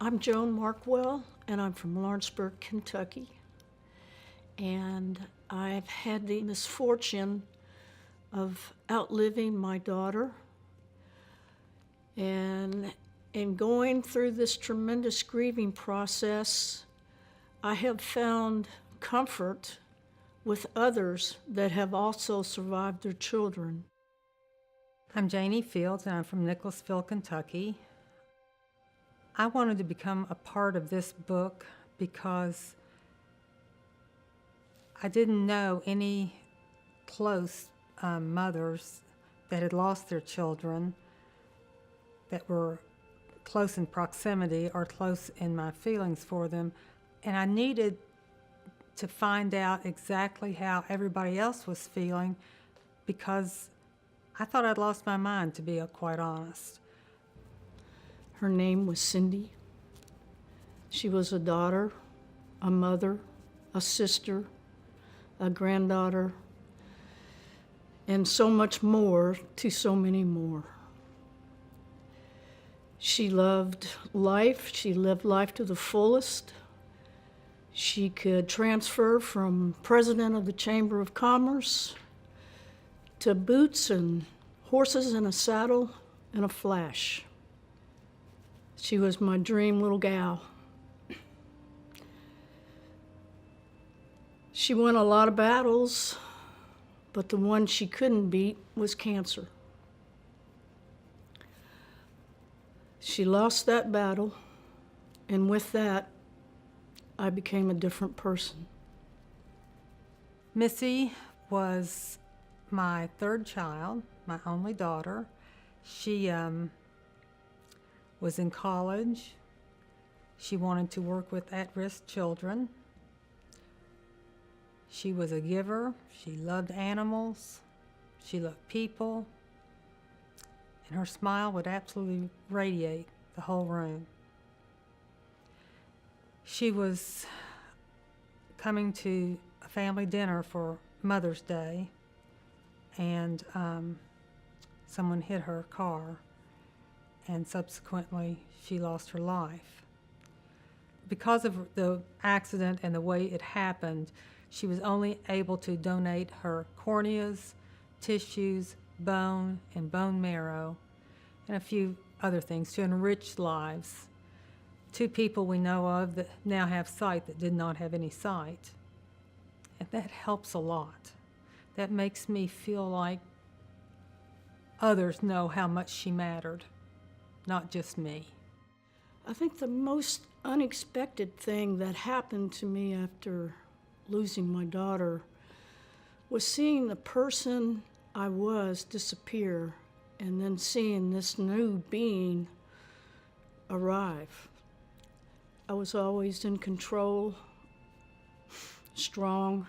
I'm Joan Markwell, and I'm from Lawrenceburg, Kentucky. And I've had the misfortune of outliving my daughter. And in going through this tremendous grieving process, I have found comfort with others that have also survived their children. I'm Janie Fields, and I'm from Nicholasville, Kentucky. I wanted to become a part of this book because I didn't know any close mothers that had lost their children that were close in proximity or close in my feelings for them. And I needed to find out exactly how everybody else was feeling because I thought I'd lost my mind, to be quite honest. Her name was Cindy. She was a daughter, a mother, a sister, a granddaughter, and so much more to so many more. She loved life. She lived life to the fullest. She could transfer from president of the Chamber of Commerce to boots and horses and a saddle in a flash. She was my dream little gal. She won a lot of battles, but the one she couldn't beat was cancer. She lost that battle, and with that, I became a different person. Missy was my third child, my only daughter. She was in college. She wanted to work with at-risk children. She was a giver. She loved animals. She loved people. And her smile would absolutely radiate the whole room. She was coming to a family dinner for Mother's Day, and someone hit her car, and subsequently she lost her life. Because of the accident and the way it happened, she was only able to donate her corneas, tissues, bone, and bone marrow, and a few other things to enrich lives. 2 people we know of that now have sight that did not have any sight. And that helps a lot. That makes me feel like others know how much she mattered, not just me. I think the most unexpected thing that happened to me after losing my daughter was seeing the person I was disappear and then seeing this new being arrive. I was always in control, strong,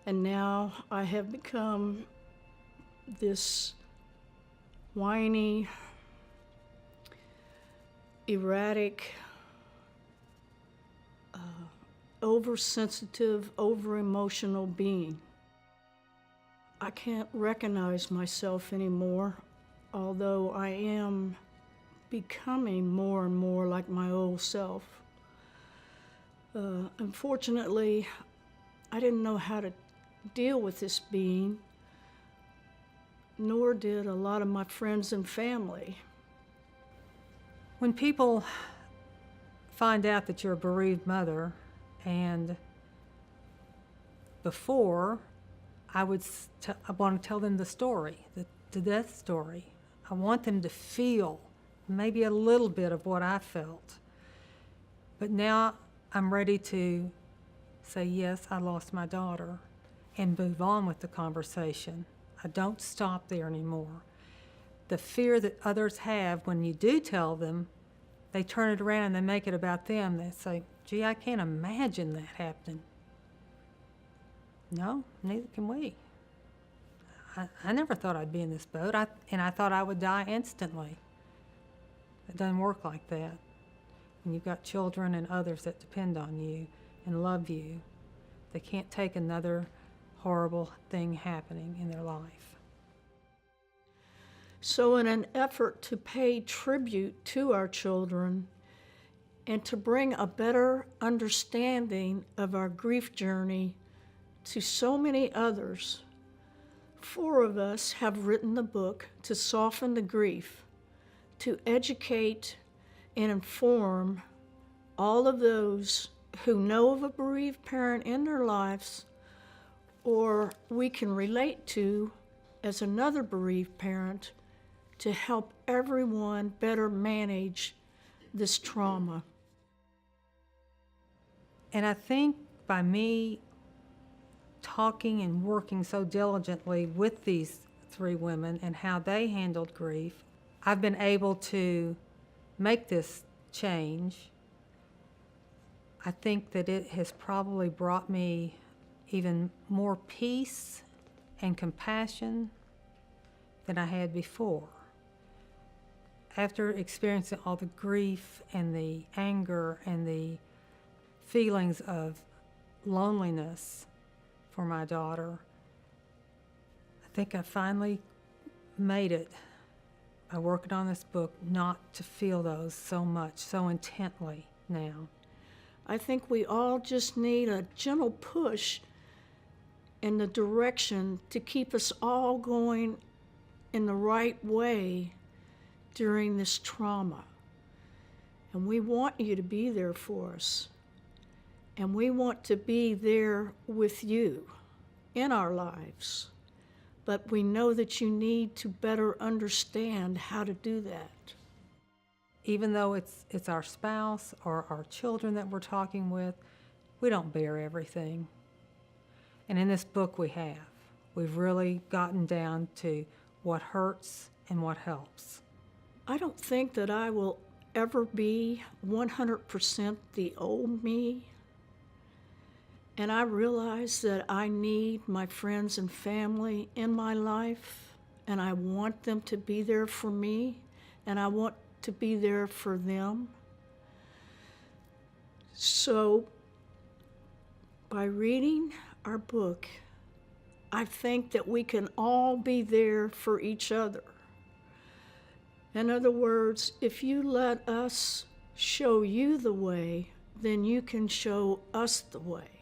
and now I have become this whiny, erratic, oversensitive, over-emotional being. I can't recognize myself anymore, although I am becoming more and more like my old self. Unfortunately, I didn't know how to deal with this being, nor did a lot of my friends and family. When people find out that you're a bereaved mother, and before, I want to tell them the story, the death story. I want them to feel maybe a little bit of what I felt. But now I'm ready to say, yes, I lost my daughter, and move on with the conversation. I don't stop there anymore. The fear that others have when you do tell them, they turn it around and they make it about them. They say, gee, I can't imagine that happening. No, neither can we. I never thought I'd be in this boat, and I thought I would die instantly. It doesn't work like that. When you've got children and others that depend on you and love you, they can't take another horrible thing happening in their life. So in an effort to pay tribute to our children and to bring a better understanding of our grief journey to so many others, 4 of us have written the book to soften the grief, to educate and inform all of those who know of a bereaved parent in their lives or we can relate to as another bereaved parent, to help everyone better manage this trauma. And I think by me talking and working so diligently with these 3 women and how they handled grief, I've been able to make this change. I think that it has probably brought me even more peace and compassion than I had before. After experiencing all the grief and the anger and the feelings of loneliness for my daughter, I think I finally made it by working on this book not to feel those so much, so intently now. I think we all just need a gentle push in the direction to keep us all going in the right way during this trauma. And we want you to be there for us. And we want to be there with you in our lives. But we know that you need to better understand how to do that. Even though it's our spouse or our children that we're talking with, we don't bear everything. And in this book we have. We've really gotten down to what hurts and what helps. I don't think that I will ever be 100% the old me. And I realize that I need my friends and family in my life, and I want them to be there for me, and I want to be there for them. So, by reading our book, I think that we can all be there for each other. In other words, if you let us show you the way, then you can show us the way.